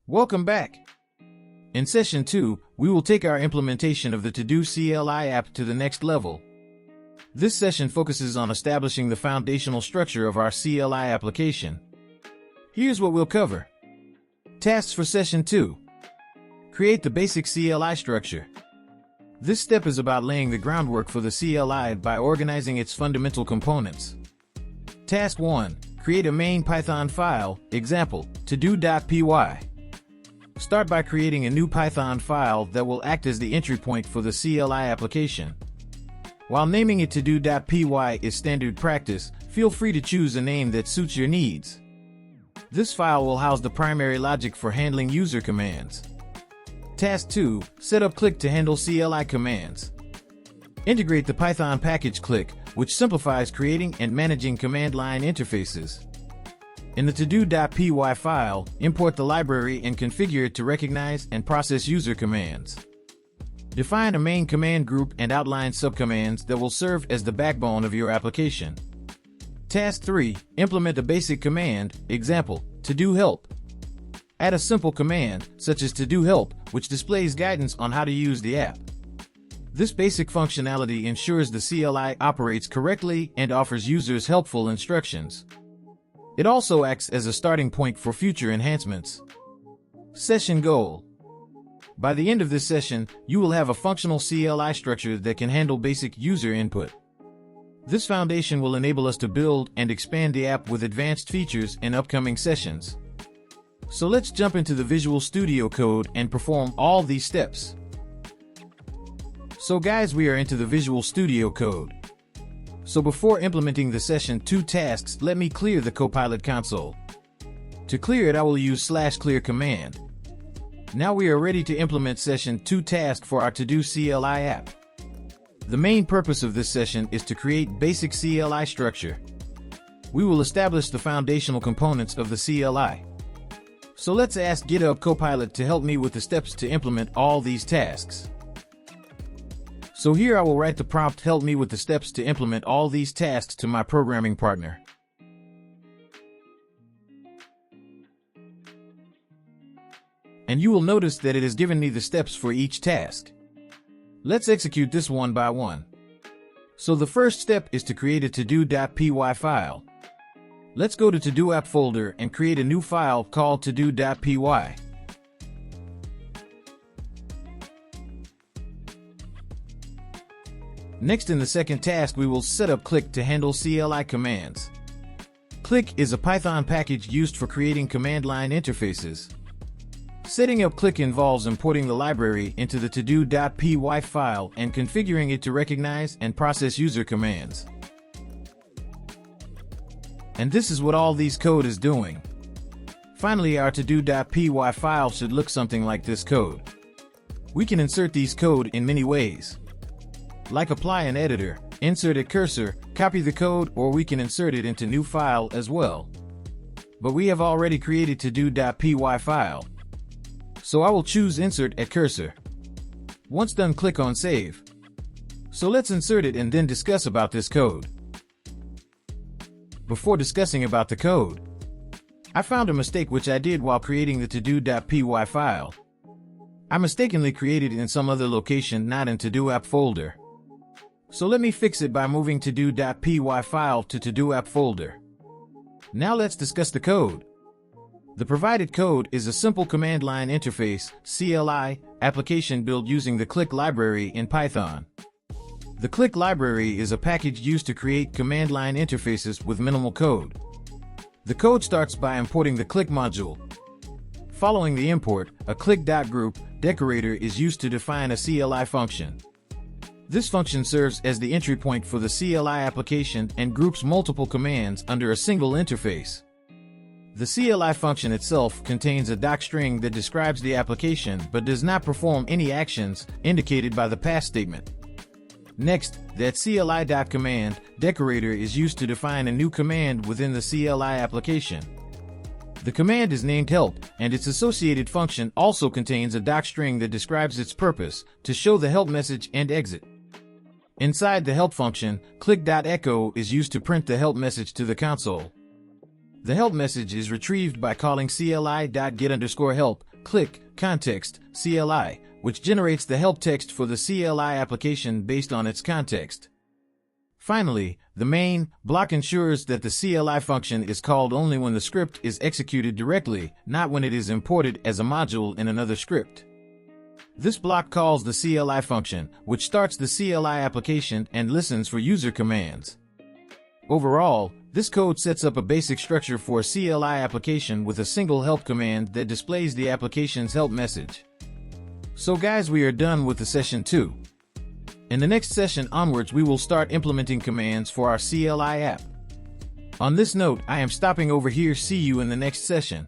Welcome back. In Session 2, we will take our implementation of the To-Do CLI app to the next level. This session focuses on establishing the foundational structure of our CLI application. Here's what we'll cover. Tasks for Session 2. Create the basic CLI structure. This step is about laying the groundwork for the CLI by organizing its fundamental components. Task 1. Create a main Python file, example, todo.py. Start by creating a new Python file that will act as the entry point for the CLI application. While naming it todo.py is standard practice, feel free to choose a name that suits your needs. This file will house the primary logic for handling user commands. Task 2. Set up Click to handle CLI commands. Integrate the Python package Click, which simplifies creating and managing command line interfaces. In the todo.py file, import the library and configure it to recognize and process user commands. Define a main command group and outline subcommands that will serve as the backbone of your application. Task 3. Implement a basic command, example, todo help. Add a simple command, such as todo help, which displays guidance on how to use the app. This basic functionality ensures the CLI operates correctly and offers users helpful instructions. It also acts as a starting point for future enhancements. Session goal. By the end of this session, you will have a functional CLI structure that can handle basic user input. This foundation will enable us to build and expand the app with advanced features in upcoming sessions. So let's jump into the Visual Studio Code and perform all these steps. So guys, we are into the Visual Studio Code. So before implementing the Session 2 tasks, let me clear the Copilot console. To clear it, I will use /clear command. Now we are ready to implement Session 2 task for our To-Do CLI app. The main purpose of this session is to create basic CLI structure. We will establish the foundational components of the CLI. So let's ask Github Copilot to help me with the steps to implement all these tasks. So here I will write the prompt, help me with the steps to implement all these tasks, to my programming partner. And you will notice that it has given me the steps for each task. Let's execute this one by one. So the first step is to create a todo.py file. Let's go to To-Do App folder and create a new file called todo.py. Next, in the second task, we will set up Click to handle CLI commands. Click is a Python package used for creating command line interfaces. Setting up Click involves importing the library into the todo.py file and configuring it to recognize and process user commands. And this is what all these code is doing. Finally, our todo.py file should look something like this code. We can insert these code in many ways. Like apply an editor, insert a cursor, copy the code, or we can insert it into new file as well. But we have already created todo.py file. So I will choose insert at cursor. Once done, click on save. So let's insert it and then discuss about this code. Before discussing about the code, I found a mistake which I did while creating the todo.py file. I mistakenly created it in some other location, not in To-Do App folder. So let me fix it by moving todo.py file to To-Do App folder. Now let's discuss the code. The provided code is a simple command line interface, CLI, application built using the Click library in Python. The Click library is a package used to create command line interfaces with minimal code. The code starts by importing the Click module. Following the import, a Click.group decorator is used to define a CLI function. This function serves as the entry point for the CLI application and groups multiple commands under a single interface. The CLI function itself contains a docstring that describes the application but does not perform any actions indicated by the pass statement. Next, that CLI.command decorator is used to define a new command within the CLI application. The command is named help, and its associated function also contains a docstring that describes its purpose, to show the help message and exit. Inside the help function, click.echo is used to print the help message to the console. The help message is retrieved by calling CLI.get_help, click context CLI, which generates the help text for the CLI application based on its context. Finally, the main block ensures that the CLI function is called only when the script is executed directly, not when it is imported as a module in another script. This block calls the CLI function, which starts the CLI application and listens for user commands. Overall, this code sets up a basic structure for a CLI application with a single help command that displays the application's help message. So guys, we are done with the session 2. In the next session onwards, we will start implementing commands for our CLI app. On this note, I am stopping over here. See you in the next session.